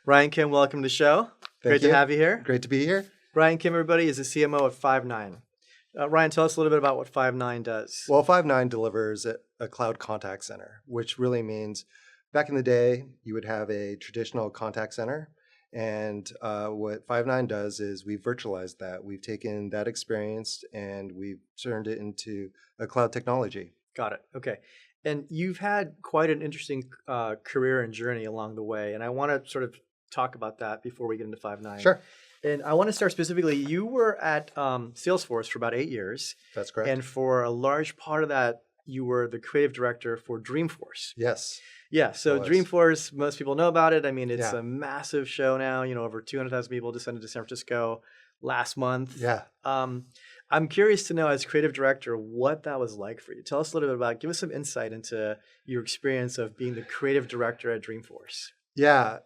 Ryan Kim, welcome to the show. Great to have you here. Great to be here. Ryan Kim, everybody, is the CMO of Five9. Ryan, tell us a little bit about what Five9 does. Well, Five9 delivers a cloud contact center, which really means back in the day, you would have a traditional contact center. And what Five9 does is we've virtualized that. We've taken that experience and we've turned it into a cloud technology. Got it. Okay. And you've had quite an interesting career and journey along the way. And I want to sort of talk about that before we get into Five9. Sure. And I want to start specifically, you were at Salesforce for about 8 years. That's correct. And for a large part of that, you were the creative director for Dreamforce. Yes. Yeah, so Dreamforce, most people know about it. I mean, it's a massive show now. You know, over 200,000 people descended to San Francisco last month. Yeah. I'm curious to know, as creative director, what that was like for you. Tell us a little bit about, give us some insight into your experience of being the creative director at Dreamforce. Yeah,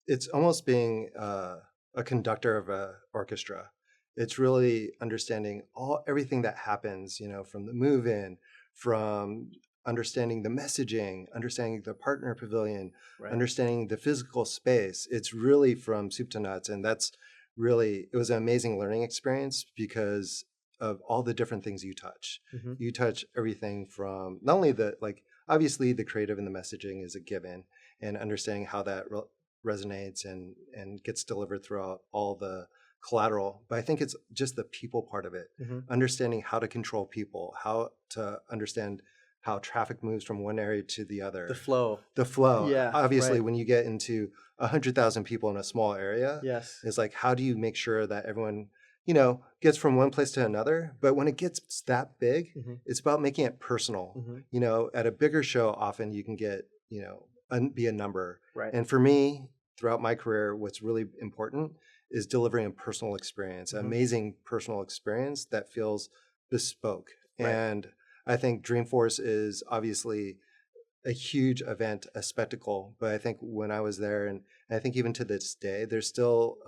it's almost being a conductor of an orchestra. It's really understanding everything that happens, you know, from the move-in, from understanding the messaging, understanding the partner pavilion, understanding the physical space. It's really from soup to nuts. And that's really, it was an amazing learning experience because of all the different things you touch. Mm-hmm. You touch everything from not only obviously the creative and the messaging is a given, and understanding how that resonates and gets delivered throughout all the collateral. But I think it's just the people part of it, understanding how to control people, how to understand how traffic moves from one area to the other. The flow. Yeah. Obviously, when you get into 100,000 people in a small area, it's like, how do you make sure that everyone, you know, gets from one place to another? But when it gets that big, it's about making it personal. You know, at a bigger show, often you can get, you know, be a number. Right. And for me, throughout my career, what's really important is delivering a personal experience, an amazing personal experience that feels bespoke. Right. And I think Dreamforce is obviously a huge event, a spectacle. But I think when I was there, and I think even to this day, there's still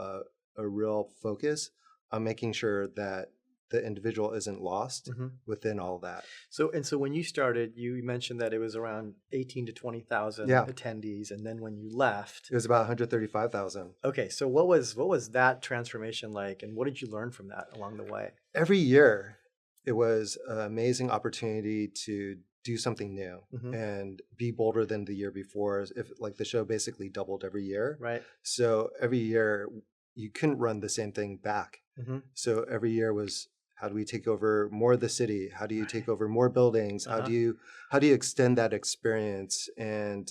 a real focus on making sure that the individual isn't lost within all that. So when you started, you mentioned that it was around 18 to 20,000 attendees, and then when you left, it was about 135,000. Okay, so what was that transformation like, and what did you learn from that along the way? Every year, it was an amazing opportunity to do something new and be bolder than the year before. If like the show basically doubled every year, right? So every year you couldn't run the same thing back. So every year was, how do we take over more of the city? How do you take over more buildings? How do you extend that experience? And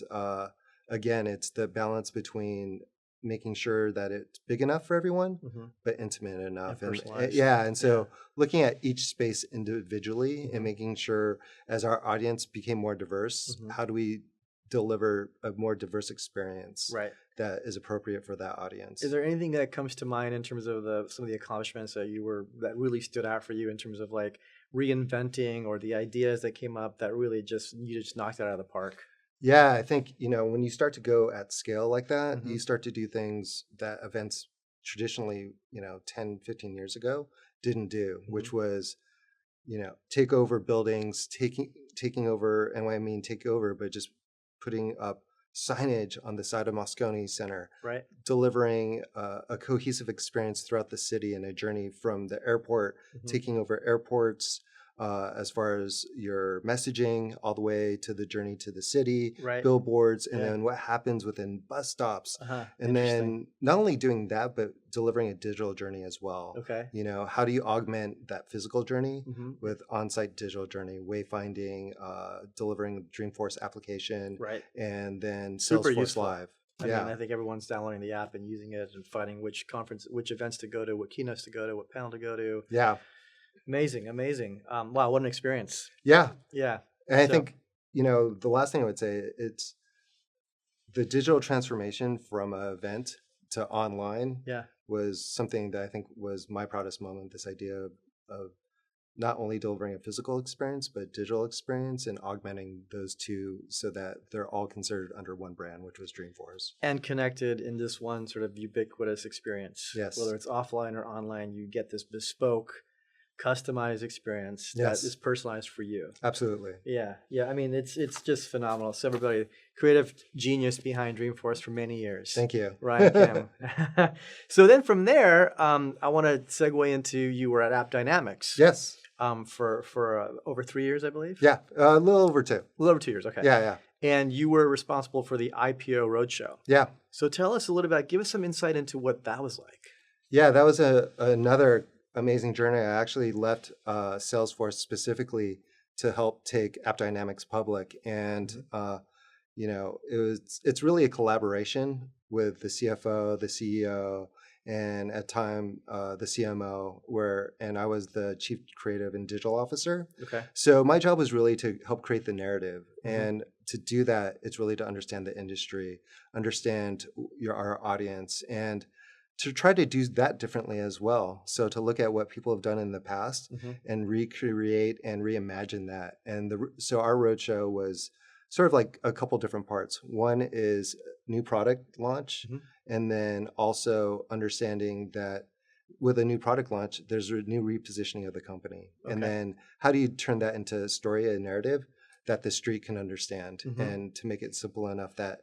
again, it's the balance between making sure that it's big enough for everyone, but intimate enough. And so looking at each space individually and making sure, as our audience became more diverse, how do we deliver a more diverse experience that is appropriate for that audience? Is there anything that comes to mind in terms of some of the accomplishments that really stood out for you in terms of like reinventing, or the ideas that came up that really you just knocked it out of the park? Yeah, I think, you know, when you start to go at scale like that, you start to do things that events traditionally, you know, 10, 15 years ago didn't do, which was, you know, take over buildings, taking over, and when I mean take over, but just putting up signage on the side of Moscone Center, delivering a cohesive experience throughout the city and a journey from the airport, taking over airports, as far as your messaging, all the way to the journey to the city, billboards, and then what happens within bus stops. And then not only doing that, but delivering a digital journey as well. Okay. You know, how do you augment that physical journey with on-site digital journey, wayfinding, delivering Dreamforce application, and then Salesforce Live. I mean, I think everyone's downloading the app and using it and finding which events to go to, what keynotes to go to, what panel to go to. Yeah. Amazing. Wow, what an experience. Yeah. And I think, you know, the last thing I would say, it's the digital transformation from an event to online was something that I think was my proudest moment, this idea of not only delivering a physical experience, but digital experience, and augmenting those two so that they're all considered under one brand, which was Dreamforce. And connected in this one sort of ubiquitous experience. Yes. Whether it's offline or online, you get this bespoke customized experience that Yes, is personalized for you. absolutely. Yeah, yeah. I mean, it's just phenomenal. So everybody, creative genius behind Dreamforce for many years, Thank you. Ryan Kim. So then from there, I want to segue into you were at App Dynamics Yes. for over 3 years, I believe. Yeah. A little over 2. A little over 2 years. Okay. Yeah. Yeah. And you were responsible for the IPO roadshow. Yeah. So tell us a little about, give us some insight into what that was like. Yeah. That was another amazing journey. I actually left Salesforce specifically to help take App Dynamics public. And, it's really a collaboration with the CFO, the CEO, and at time the CMO, and I was the chief creative and digital officer. Okay. So my job was really to help create the narrative, and to do that, it's really to understand the industry, understand our audience, and to try to do that differently as well. So to look at what people have done in the past and recreate and reimagine that. And so our roadshow was sort of like a couple different parts. One is new product launch, and then also understanding that with a new product launch, there's a new repositioning of the company. Okay. And then how do you turn that into a story, a narrative that the street can understand, and to make it simple enough that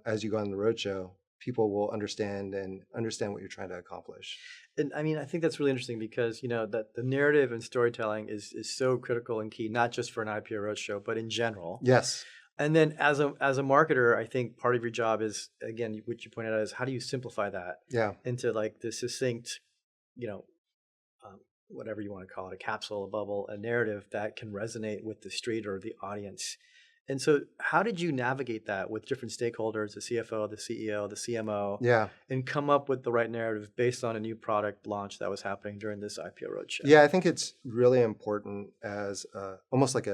as you go on the roadshow, people will understand what you're trying to accomplish. And I mean, I think that's really interesting because, that the narrative and storytelling is so critical and key, not just for an IPO roadshow, but in general. Yes. And then as a marketer, I think part of your job is, again, what you pointed out, is how do you simplify that into like the succinct, whatever you want to call it, a capsule, a bubble, a narrative that can resonate with the street or the audience. And so how did you navigate that with different stakeholders, the CFO, the CEO, the CMO, and come up with the right narrative based on a new product launch that was happening during this IPO roadshow? Yeah, I think it's really important as almost like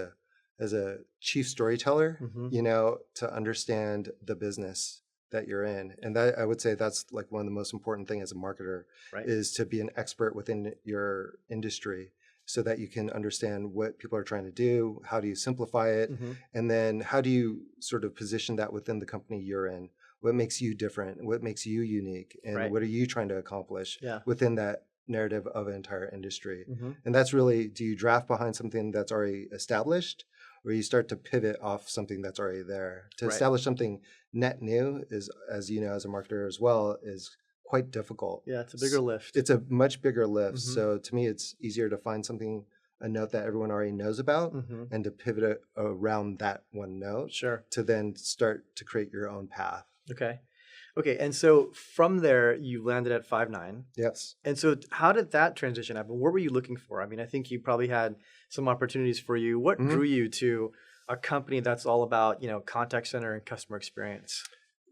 as a chief storyteller, to understand the business that you're in. And that, I would say, that's like one of the most important things as a marketer, is to be an expert within your industry, so that you can understand what people are trying to do, how do you simplify it, and then how do you sort of position that within the company you're in? What makes you different? What makes you unique? And what are you trying to accomplish within that narrative of an entire industry? And that's really, do you draft behind something that's already established, or you start to pivot off something that's already there? To establish something net new is, as you know, as a marketer as well, is quite difficult. Yeah, it's a bigger lift. It's a much bigger lift. So to me, it's easier to find something, a note that everyone already knows about, and to pivot it around that one note. Sure. To then start to create your own path. Okay. And so from there, you landed at Five9. Yes. And so how did that transition happen? What were you looking for? I mean, I think you probably had some opportunities for you. What drew you to a company that's all about, contact center and customer experience?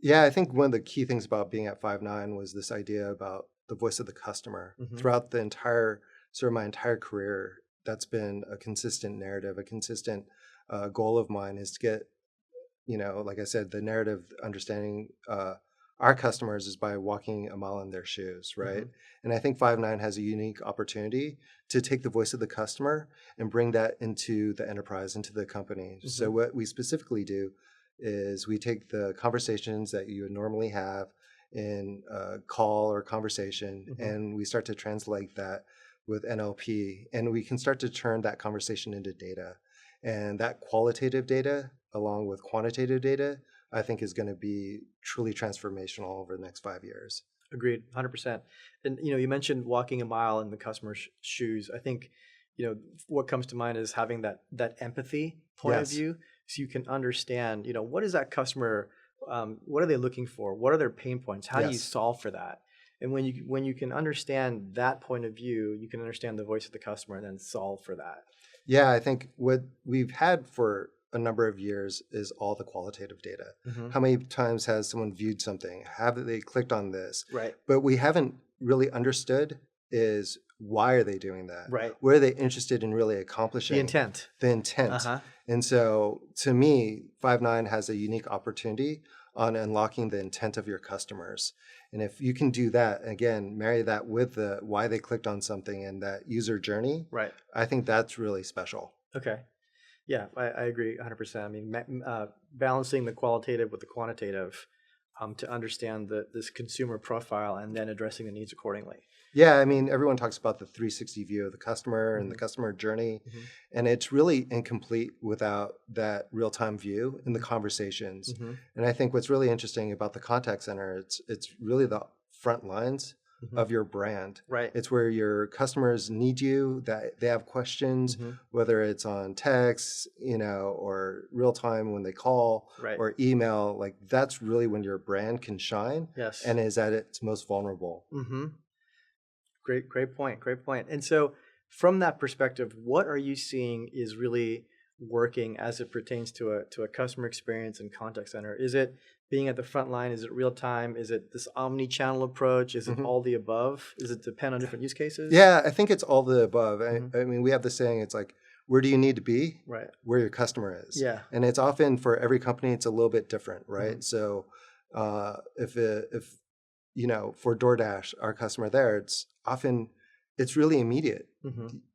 Yeah, I think one of the key things about being at Five9 was this idea about the voice of the customer. Throughout the entire, sort of my entire career, that's been a consistent narrative, a consistent goal of mine, is to get, like I said, the narrative, understanding our customers is by walking a mile in their shoes, right? And I think Five9 has a unique opportunity to take the voice of the customer and bring that into the enterprise, into the company. So what we specifically do is we take the conversations that you would normally have in a call or conversation, and we start to translate that with NLP, and we can start to turn that conversation into data. And that qualitative data, along with quantitative data, I think is going to be truly transformational over the next 5 years. Agreed, 100%. And you mentioned walking a mile in the customer's shoes. I think what comes to mind is having that empathy point of view, so you can understand what is that customer, what are they looking for, what are their pain points, how do you solve for that? And when you can understand that point of view, you can understand the voice of the customer and then solve for that. Yeah, I think what we've had for a number of years is all the qualitative data. How many times has someone viewed something? Have they clicked on this? Right. But we haven't really understood is, why are they doing that? Right. What are they interested in really accomplishing? The intent. The intent. And so to me, Five9 has a unique opportunity on unlocking the intent of your customers. And if you can do that, again, marry that with the why they clicked on something and that user journey, I think that's really special. Okay. Yeah, I agree 100%. I mean, balancing the qualitative with the quantitative to understand this consumer profile and then addressing the needs accordingly. Yeah, I mean, everyone talks about the 360 view of the customer and the customer journey, and it's really incomplete without that real-time view in the conversations. And I think what's really interesting about the contact center, it's really the front lines of your brand. Right. It's where your customers need you, that they have questions, whether it's on text, or real time when they call, Right. or email. Like that's really when your brand can shine, Yes. and is at its most vulnerable. Great point. Great point. And so from that perspective, what are you seeing is really working as it pertains to a customer experience and contact center? Is it being at the front line? Is it real time? Is it this omni-channel approach? Is it all the above? Does it depend on different use cases? Yeah, I think it's all the above. I mean, we have this saying, it's like, where do you need to be? Right. Where your customer is. Yeah. And it's often for every company, it's a little bit different, right? So if for DoorDash, our customer there, it's really immediate.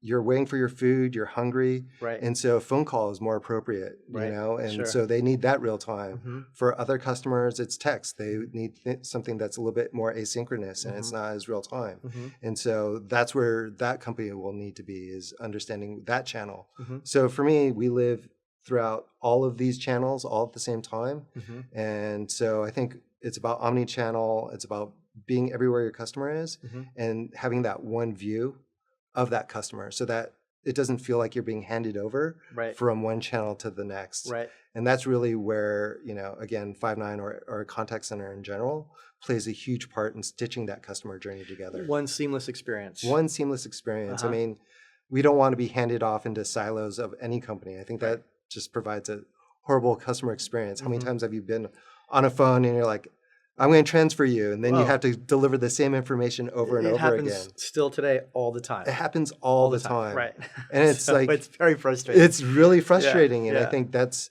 You're waiting for your food, you're hungry. Right. And so a phone call is more appropriate, Right. and so they need that real time. For other customers, it's text. They need something that's a little bit more asynchronous and it's not as real time. And so that's where that company will need to be, is understanding that channel. So for me, we live throughout all of these channels all at the same time. And so I think it's about omni-channel. It's about being everywhere your customer is and having that one view of that customer so that it doesn't feel like you're being handed over from one channel to the next. Right. And that's really where, again, Five9 or a contact center in general plays a huge part in stitching that customer journey together. One seamless experience. One seamless experience. I mean, we don't want to be handed off into silos of any company. I think that just provides a horrible customer experience. How many times have you been on a phone and you're like, I'm going to transfer you, and then you have to deliver the same information over and over again. It happens still today all the time. It happens all the time. Right. And it's so it's very frustrating. It's really frustrating. And I think that's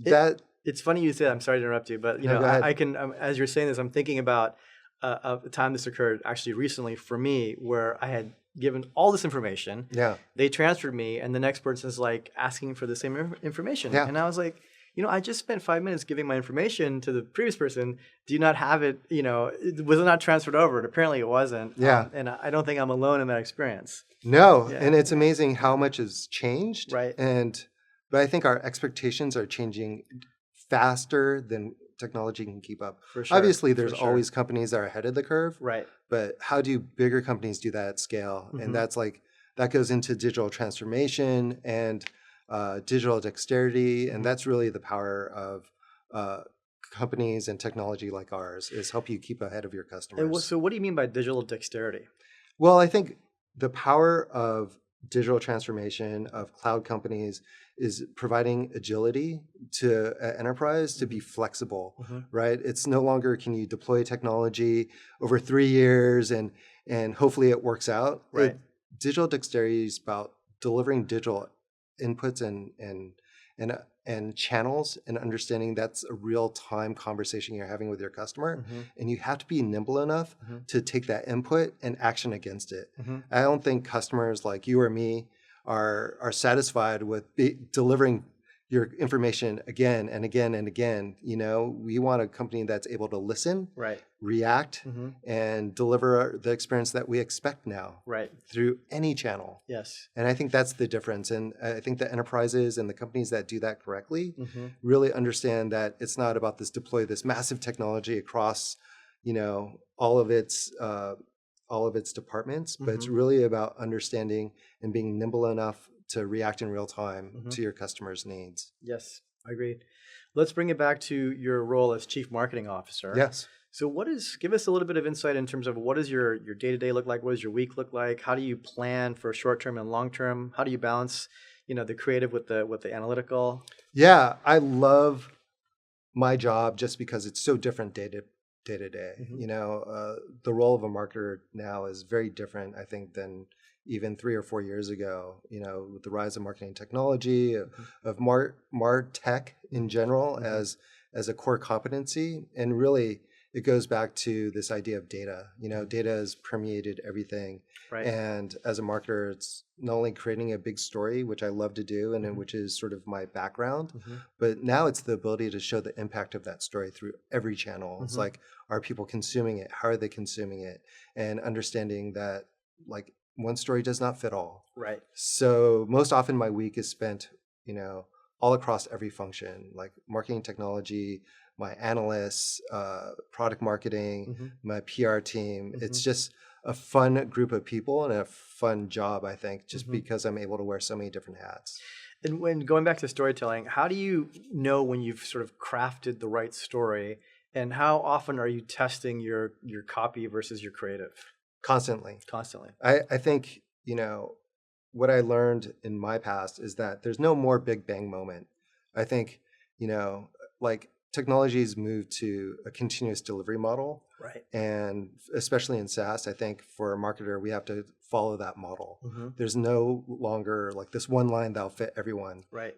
that. It's funny you say that. I'm sorry to interrupt you, but I can, as you're saying this, I'm thinking about a time this occurred actually recently for me, where I had given all this information. Yeah. They transferred me, and the next person is like asking for the same information. Yeah. And I was like, I just spent 5 minutes giving my information to the previous person. Do you not have it? Was it not transferred over? And apparently it wasn't. Yeah. And I don't think I'm alone in that experience. No. Yeah. And it's amazing how much has changed. Right. But I think our expectations are changing faster than technology can keep up. For sure. Obviously, there's always companies that are ahead of the curve. Right. But how do bigger companies do that at scale? And that goes into digital transformation and digital dexterity, and that's really the power of companies and technology like ours, is help you keep ahead of your customers. So what do you mean by digital dexterity? Well, I think the power of digital transformation of cloud companies is providing agility to an enterprise to be flexible, right? It's no longer can you deploy technology over 3 years and hopefully it works out. Right. Digital dexterity is about delivering digital inputs and channels, and understanding that's a real-time conversation you're having with your customer, and you have to be nimble enough to take that input and action against it. I don't think customers like you or me are satisfied with delivering your information again and again and again. We want a company that's able to listen, react, and deliver the experience that we expect now, through any channel. Yes. And I think that's the difference. And I think the enterprises and the companies that do that correctly really understand that it's not about deploy this massive technology across, all of its departments, but it's really about understanding and being nimble enough to react in real time to your customers' needs. Yes, I agree. Let's bring it back to your role as Chief Marketing Officer. Yes. So give us a little bit of insight in terms of what does your day-to-day look like? What does your week look like? How do you plan for short-term and long-term? How do you balance, the creative with the analytical? Yeah, I love my job just because it's so different day to day. The role of a marketer now is very different, I think, than even 3 or 4 years ago, with the rise of marketing technology, of MarTech in general as a core competency. And really, it goes back to this idea of data. Data has permeated everything. Right. And as a marketer, it's not only creating a big story, which I love to do, and Mm-hmm. which is sort of my background, Mm-hmm. but now it's the ability to show the impact of that story through every channel. It's Mm-hmm. like, are people consuming it? How are they consuming it? And understanding that, like, one story does not fit all. Right. So most often my week is spent, all across every function, like marketing technology, my analysts, product marketing, Mm-hmm. my PR team. Mm-hmm. It's just a fun group of people and a fun job, I think, just Mm-hmm. because I'm able to wear so many different hats. And when going back to storytelling, how do you know when you've sort of crafted the right story, and how often are you testing your copy versus your creative? Constantly. Constantly. I think, what I learned in my past is that there's no more big bang moment. I think, like technology's moved to a continuous delivery model. Right. And especially in SaaS, I think for a marketer, we have to follow that model. Mm-hmm. There's no longer like this one line that'll fit everyone. Right.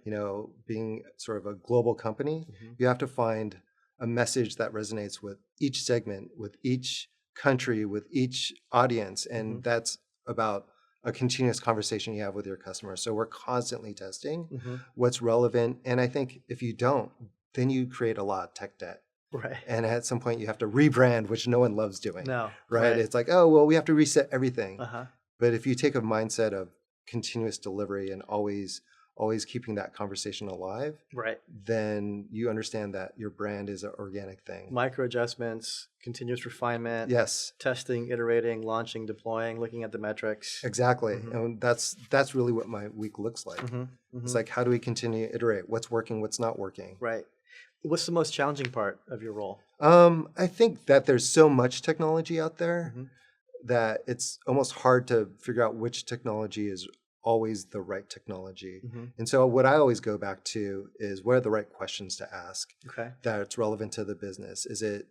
Being sort of a global company, Mm-hmm. you have to find a message that resonates with each segment, with each country, with each audience. And Mm-hmm. that's about a continuous conversation you have with your customers. So we're constantly testing Mm-hmm. what's relevant. And I think if you don't, then you create a lot of tech debt. Right. And at some point you have to rebrand, which no one loves doing. No. Right? It's like, oh, well, we have to reset everything. Uh-huh. But if you take a mindset of continuous delivery and always keeping that conversation alive, Right. then you understand that your brand is an organic thing. Micro adjustments, continuous refinement. Yes. Testing, iterating, launching, deploying, looking at the metrics. Exactly. Mm-hmm. And that's really what my week looks like. Mm-hmm. Mm-hmm. It's like, how do we continue to iterate? What's working? What's not working? Right. What's the most challenging part of your role? I think that there's so much technology out there Mm-hmm. that it's almost hard to figure out which technology is always the right technology. Mm-hmm. And so what I always go back to is, what are the right questions to ask Okay. that's relevant to the business? Is it,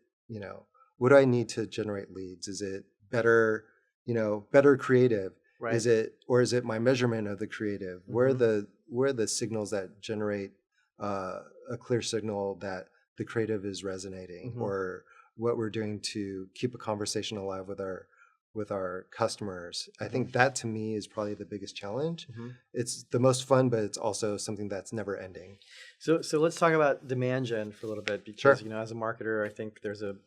what do I need to generate leads? Is it better, better creative? Right. Is it my measurement of the creative? Mm-hmm. Where are the signals that generate a clear signal that the creative is resonating, Mm-hmm. or what we're doing to keep a conversation alive with our customers? I think that to me is probably the biggest challenge. Mm-hmm. It's the most fun, but it's also something that's never ending. So let's talk about demand gen for a little bit, because Sure. as a marketer, I think there's an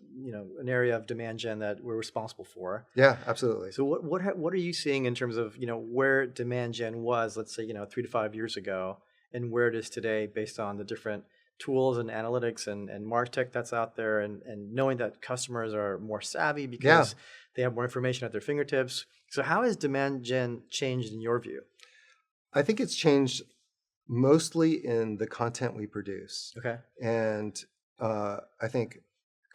area of demand gen that we're responsible for. Yeah, absolutely. So what are you seeing in terms of where demand gen was, let's say 3 to 5 years ago, and where it is today, based on the different tools and analytics and MarTech that's out there, and knowing that customers are more savvy because they have more information at their fingertips. So how has demand gen changed in your view? I think it's changed mostly in the content we produce. Okay. And I think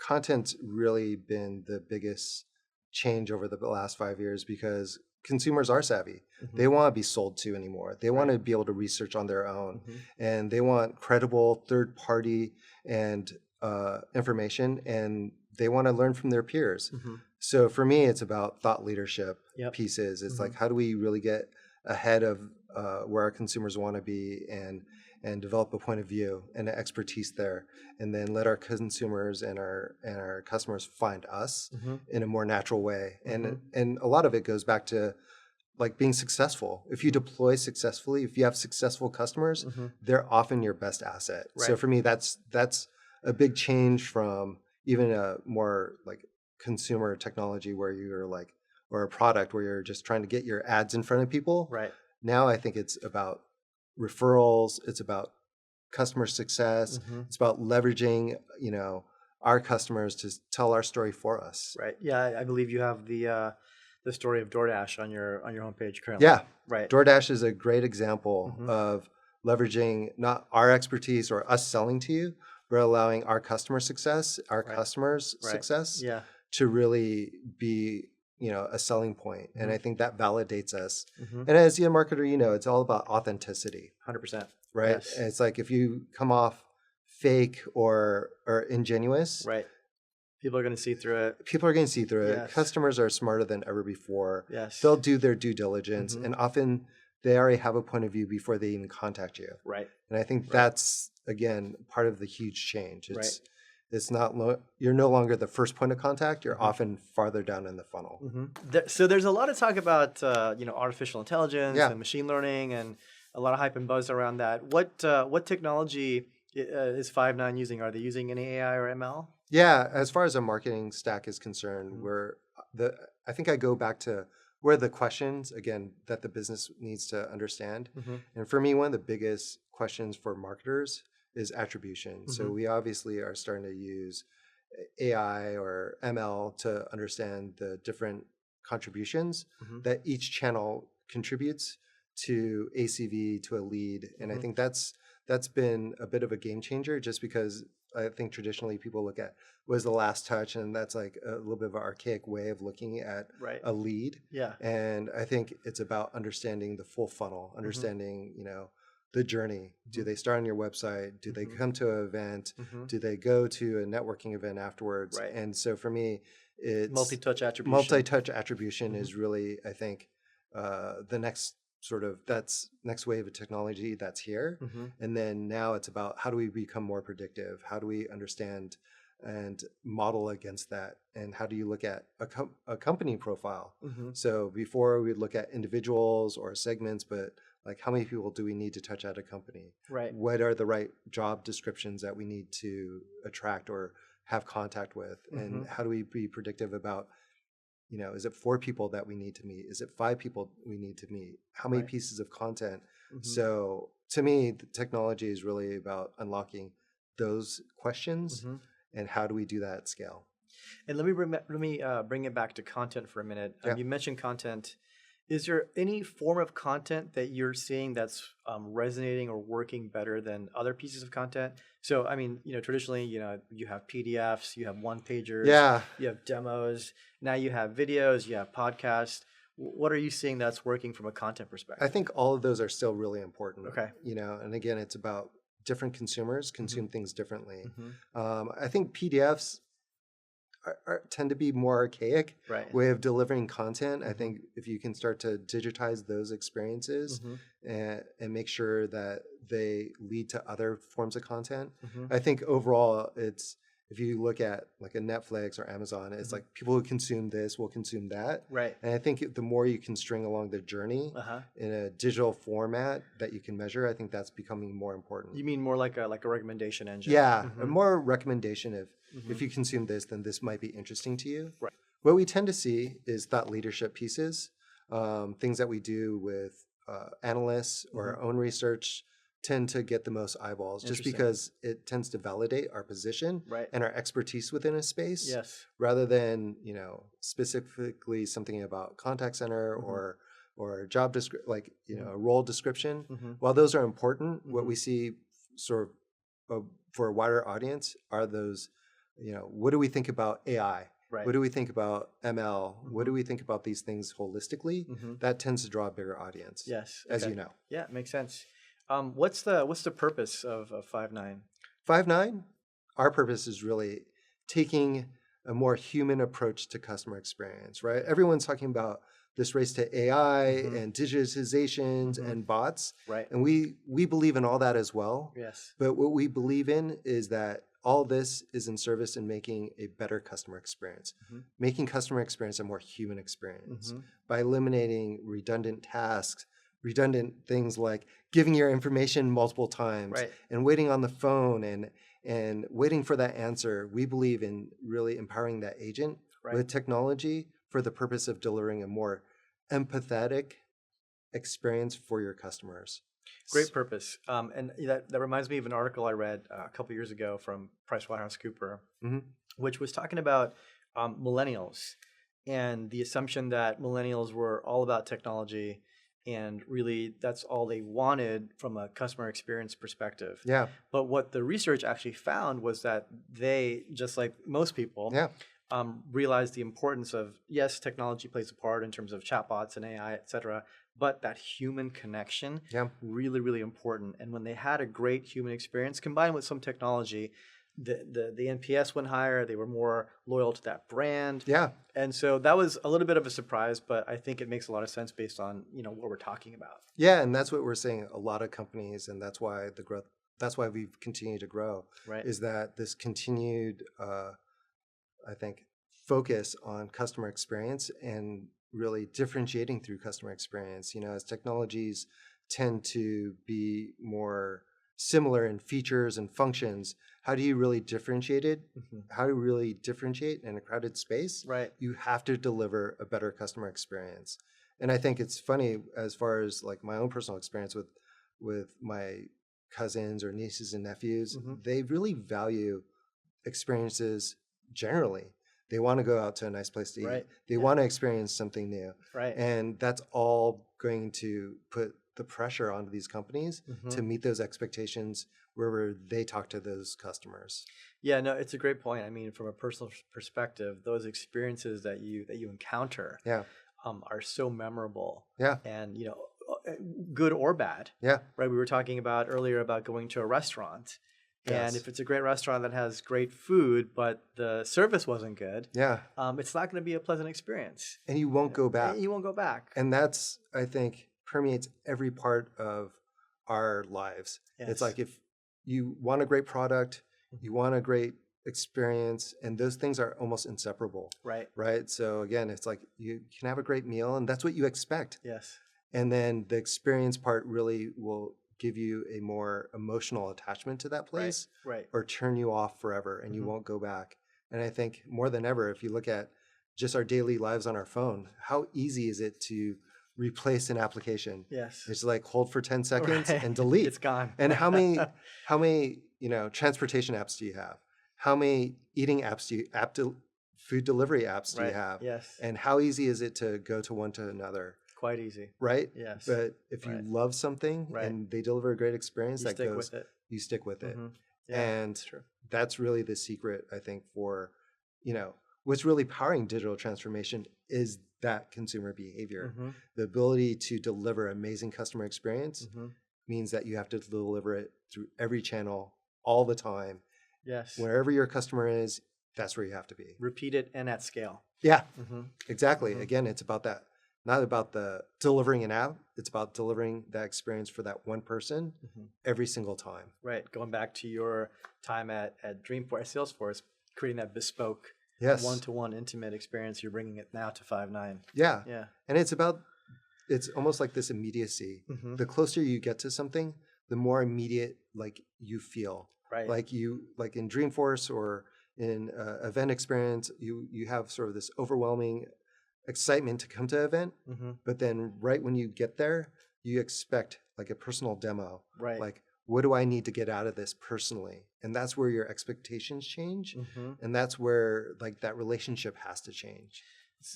content's really been the biggest change over the last 5 years, because consumers are savvy. Mm-hmm. They want to be sold to anymore. They want to be able to research on their own, and they want credible third party and information, and they want to learn from their peers. Mm-hmm. So for me, it's about thought leadership pieces. It's Mm-hmm. like, how do we really get ahead of where our consumers want to be, and develop a point of view and an expertise there, and then let our consumers and our customers find us in a more natural way. And a lot of it goes back to like being successful. If you deploy successfully, if you have successful customers, they're often your best asset. Right. So for me, that's a big change from even a more like consumer technology where you're like, or a product where you're just trying to get your ads in front of people. Right. Now I think it's about referrals, it's about customer success, it's about leveraging, our customers to tell our story for us. Right. Yeah, I believe you have the story of DoorDash on your homepage currently. Yeah. Right. DoorDash is a great example of leveraging not our expertise or us selling to you, but allowing our customer success, our customers' success to really be, a selling point. And I think that validates us. And as a marketer, it's all about authenticity. 100%. Right. Yes. And it's like, if you come off fake or ingenuous, right, people are going to see through it. People are going to see through it. Yes. Customers are smarter than ever before. Yes. They'll do their due diligence, and often they already have a point of view before they even contact you. Right. And I think that's, again, part of the huge change. it's not you're no longer the first point of contact. You're Mm-hmm. often farther down in the funnel. Mm-hmm. So there's a lot of talk about artificial intelligence Yeah. and machine learning, and a lot of hype and buzz around that. What technology is Five9 using? Are they using any AI or ML? Yeah, as far as a marketing stack is concerned, Mhm. I think I go back to where the questions again that the business needs to understand. Mhm. And for me, one of the biggest questions for marketers is attribution. So Mhm. we obviously are starting to use AI or ML to understand the different contributions Mhm. that each channel contributes to ACV, to a lead. And I Mhm. think that's been a bit of a game changer, just because I think traditionally people look at what is the last touch, and that's like a little bit of an archaic way of looking at Right. a lead. Yeah. And I think it's about understanding the full funnel, Mhm. understanding, the journey. Do Mhm. they start on your website? Do they Mhm. come to an event? Mhm. Do they go to a networking event afterwards? Right. And so for me, it's Multi-touch attribution. multi-touch attribution Mhm. is really, I think, the next that's next wave of technology that's here. Mhm. And then now it's about how do we become more predictive? How do we understand and model against that? And how do you look at a company profile? Mhm. So before we'd look at individuals or segments, but like how many people do we need to touch at a company? Right. What are the right job descriptions that we need to attract or have contact with? And Mhm. how do we be predictive about, is it 4 people that we need to meet? Is it 5 people we need to meet? How many Right. pieces of content? Mhm. So to me, the technology is really about unlocking those questions, Mhm. and how do we do that at scale? And let me bring it back to content for a minute. Yeah. You mentioned content. Is there any form of content that you're seeing that's resonating or working better than other pieces of content? So, I mean, traditionally, you have PDFs, you have one pagers, Yeah. you have demos. Now you have videos, you have podcasts. What are you seeing that's working from a content I perspective? think all of those are still really important, Okay. and again, it's about different consumers Hmm. consume things differently. Hmm. I think PDFs tend to be more archaic Right. way of delivering content. I Hmm. think if you can start to digitize those experiences Hmm. and make sure that they lead to other forms of content, Hmm. I think overall it's, if you look at like a Netflix or Amazon, it's Hmm. like people who consume this will consume that. Right. And I think the more you can string along the journey Uh-huh. in a digital format that you can measure, I think that's becoming more important. You mean more like a recommendation engine? Yeah, a Hmm. more recommendation of, Hmm. if you consume this, then this might be interesting to you. Right. What we tend to see is thought leadership pieces, things that we do with analysts or Hmm. our own research tend to get the most eyeballs, just Interesting. because it tends to validate our position Right. and our expertise within a space, Yes. rather than specifically something about contact center Hmm. or job like Hmm. a role description. Hmm. While those are important, what Hmm. we see sort of for a wider audience are those, what do we think about AI? Right. What do we think about ML? What Hmm. do we think about these things holistically? Hmm. That tends to draw a bigger audience, Yes. as Okay. you know. Yeah, makes sense. What's the purpose of Five9? Five9, our purpose is really taking a more human approach to customer experience, right? Everyone's talking about this race to AI Hmm. and digitizations Hmm. and bots, Right. and we believe in all that as well. Yes. But what we believe in is that all this is in service in making a better customer experience, Hmm. making customer experience a more human experience Hmm. by eliminating redundant tasks, redundant things like giving your information multiple times Right. and waiting on the phone and waiting for that answer. We believe in really empowering that agent Right. with technology for the purpose of delivering a more empathetic experience for your customers. Great purpose. And that reminds me of an article I read a couple years ago from PricewaterhouseCooper, Mhm. which was talking about millennials and the assumption that millennials were all about technology, and really that's all they wanted from a customer experience perspective. Yeah. But what the research actually found was that they, just like most people, Yeah. realized the importance of, yes, technology plays a part in terms of chatbots and AI, et cetera, but that human connection, Yeah. really, really important. And when they had a great human experience combined with some technology, the NPS went higher. They were more loyal to that brand. Yeah. And so that was a little bit of a surprise, but I think it makes a lot of sense based on what we're talking about. Yeah, and that's what we're seeing a lot of companies, and that's why that's why we've continued to grow, Right. is that this continued, I think, focus on customer experience and really differentiating through customer experience. As technologies tend to be more similar in features and functions, how do you really differentiate it? How do you really differentiate in a crowded space? Right. You have to deliver a better customer experience. And I think it's funny, as far as like my own personal experience with my cousins or nieces and nephews, they really value experiences generally. They want to go out to a nice place to eat. They want to experience something new. Right. And that's all going to put the pressure onto these companies to meet those expectations wherever they talk to those customers. Yeah, no, it's a great point. I mean, from a personal perspective, those experiences that you encounter are so memorable. Yeah. And, good or bad. Yeah. Right. We were talking about earlier about going to a restaurant. And if it's a great restaurant that has great food, but the service wasn't good, it's not going to be a pleasant experience. And you won't go back. You won't go back. And that's, I think, permeates every part of our lives. Yes. It's like, if you want a great product, you want a great experience, and those things are almost inseparable. Right. So again, it's like you can have a great meal, and that's what you expect. Yes. And then the experience part really will give you a more emotional attachment to that place, or turn you off forever, and you won't go back. And I think more than ever, if you look at just our daily lives on our phone, how easy is it to replace an application? Yes. It's like hold for 10 seconds and delete. It's gone. And how many transportation apps do you have? How many eating apps do you food delivery apps do you have? Yes. And how easy is it to go to one to another? Quite easy. Right? Yes. But if you love something and they deliver a great experience, you stick with it. Yeah, and that's true. That's really the secret, I think, for, what's really powering digital transformation is that consumer behavior. The ability to deliver amazing customer experience means that you have to deliver it through every channel all the time. Yes. Wherever your customer is, that's where you have to be. Repeat it and at scale. Yeah, exactly. Again, it's about that. Not about the delivering an app. It's about delivering that experience for that one person every single time. Right. Going back to your time at Dreamforce, Salesforce, creating that bespoke, one-to-one intimate experience, you're bringing it now to Five9. Yeah. Yeah. And it's almost like this immediacy. The closer you get to something, the more immediate like you feel. Right. Like in Dreamforce or in event experience, you have sort of this overwhelming excitement to come to an event, but then right when you get there, you expect like a personal demo. Right. Like, what do I need to get out of this personally? And that's where your expectations change. And that's where like that relationship has to change.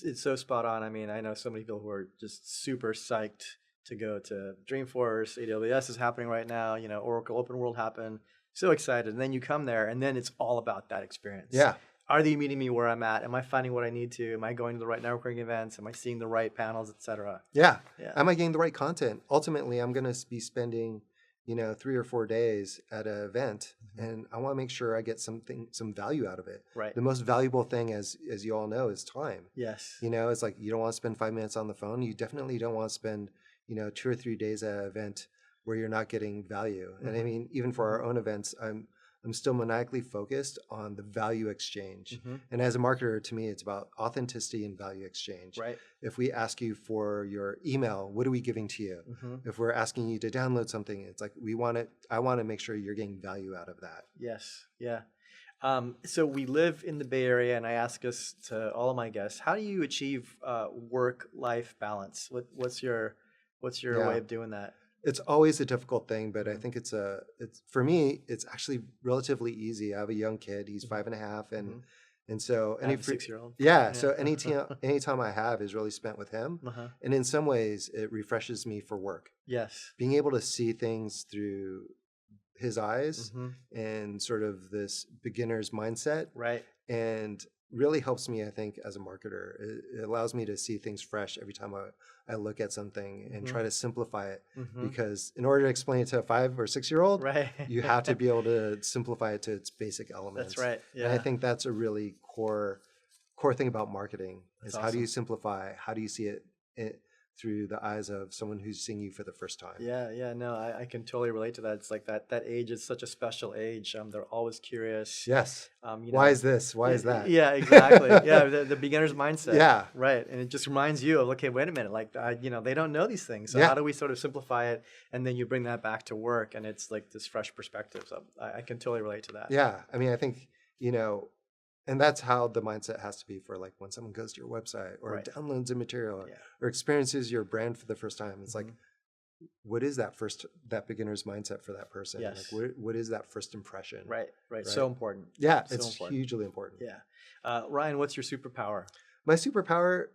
It's so spot on. I mean, I know so many people who are just super psyched to go to Dreamforce. AWS is happening right now. Oracle Open World happened. So excited. And then you come there and then it's all about that experience. Yeah. Are they meeting me where I'm at? Am I finding what I need to? Am I going to the right networking events? Am I seeing the right panels, et cetera? Yeah. Am I getting the right content? Ultimately, I'm going to be spending, 3 or 4 days at an event, and I want to make sure I get some value out of it. Right. The most valuable thing, as you all know, is time. Yes. It's like you don't want to spend 5 minutes on the phone. You definitely don't want to spend, 2 or 3 days at an event where you're not getting value. And I mean, even for our own events, I'm still maniacally focused on the value exchange. And as a marketer, to me, it's about authenticity and value exchange. Right. If we ask you for your email, what are we giving to you? If we're asking you to download something, it's like I want to make sure you're getting value out of that. Yes. Yeah. So we live in the Bay Area, and I ask this to all of my guests: how do you achieve work-life balance? What's your way of doing that? It's always a difficult thing, but I think it's for me, it's actually relatively easy. I have a young kid; he's 5.5, and so I have a 6-year-old. Yeah, so any time I have is really spent with him, and in some ways, it refreshes me for work. Yes, being able to see things through his eyes and sort of this beginner's mindset, right, and really helps me, I think, as a marketer. It allows me to see things fresh every time I look at something and try to simplify it, because in order to explain it to a 5 or 6-year-old, you have to be able to simplify it to its basic elements. That's right. Yeah. And I think that's a really core thing about marketing. That's awesome. How do you simplify? How do you see it through the eyes of someone who's seeing you for the first time. Yeah, no, I can totally relate to that. It's like that age is such a special age. They're always curious. Yes. You Why know, is this? Why is that? Yeah, exactly. Yeah, the beginner's mindset. Yeah. Right. And it just reminds you of, okay, wait a minute, like, they don't know these things. So Yeah. how do we sort of simplify it? And then you bring that back to work and it's like this fresh perspective. So I can totally relate to that. Yeah. I mean, I think, and that's how the mindset has to be for like when someone goes to your website or Right. downloads a material or, Yeah. or experiences your brand for the first time. It's like, what is that beginner's mindset for that person? Yes. Like, what is that first impression? Right. So important. Yeah, So it's important. hugely important. Yeah. Ryan, what's your superpower? My superpower,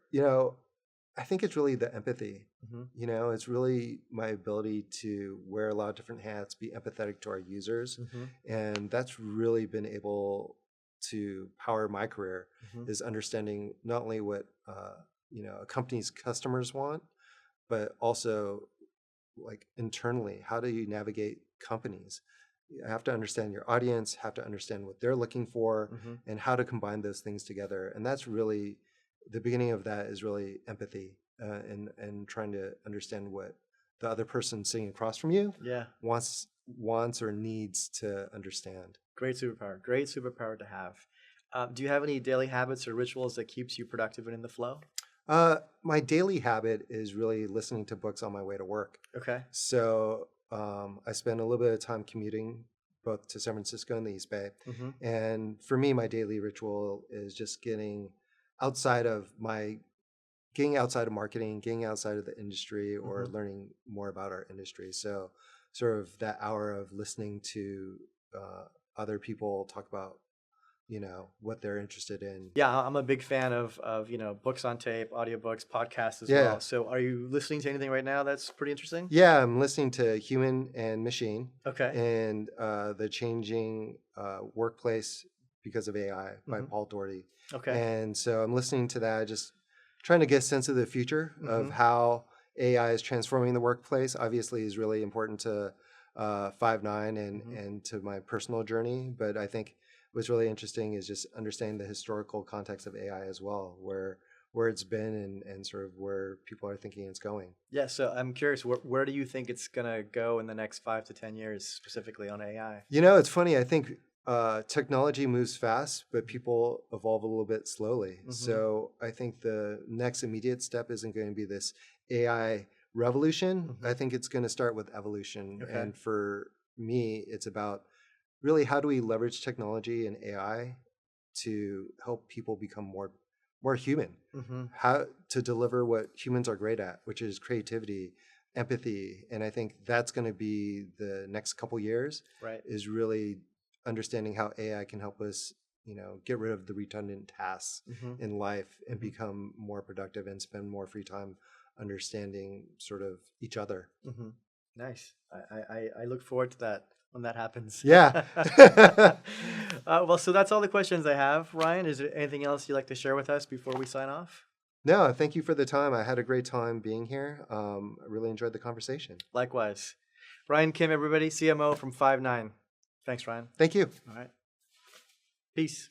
I think it's really the empathy. Mm-hmm. It's really my ability to wear a lot of different hats, be empathetic to our users. Mm-hmm. And that's really been able to power my career, is understanding not only what, a company's customers want, but also like internally, how do you navigate companies? You have to understand your audience, have to understand what they're looking for, and how to combine those things together. And that's really the beginning of that, is really empathy, and trying to understand what the other person sitting across from you wants or needs to understand. Great superpower to have. Do you have any daily habits or rituals that keeps you productive and in the flow? My daily habit is really listening to books on my way to work. Okay. So I spend a little bit of time commuting both to San Francisco and the East Bay. And for me, my daily ritual is just getting outside of marketing, getting outside of the industry, or learning more about our industry. So sort of that hour of listening to other people talk about, what they're interested in. Yeah, I'm a big fan of books on tape, audiobooks, podcasts as well. So are you listening to anything right now that's pretty interesting? Yeah, I'm listening to Human and Machine. Okay. And the Changing Workplace Because of AI by Paul Doherty. Okay. And so I'm listening to that, just trying to get a sense of the future of how AI is transforming the workplace. Obviously is really important to Five9 and to my personal journey. But I think what's really interesting is just understanding the historical context of AI as well, where it's been and sort of where people are thinking it's going. Yeah, so I'm curious, where do you think it's going to go in the next 5 to 10 years, specifically on AI? It's funny. I think technology moves fast, but people evolve a little bit slowly. So I think the next immediate step isn't going to be this AI revolution. I think it's going to start with evolution. Okay. And for me, it's about really how do we leverage technology and AI to help people become more human, how to deliver what humans are great at, which is creativity, empathy. And I think that's going to be the next couple years, is really understanding how AI can help us, get rid of the redundant tasks in life and become more productive and spend more free time understanding sort of each other. Nice. I look forward to that when that happens. Yeah. Well, so that's all the questions I have. Ryan, is there anything else you'd like to share with us before we sign off? No, thank you for the time. I had a great time being here. I really enjoyed the conversation. Likewise. Ryan Kim, everybody, CMO from Five9. Thanks, Ryan. Thank you. All right. Peace.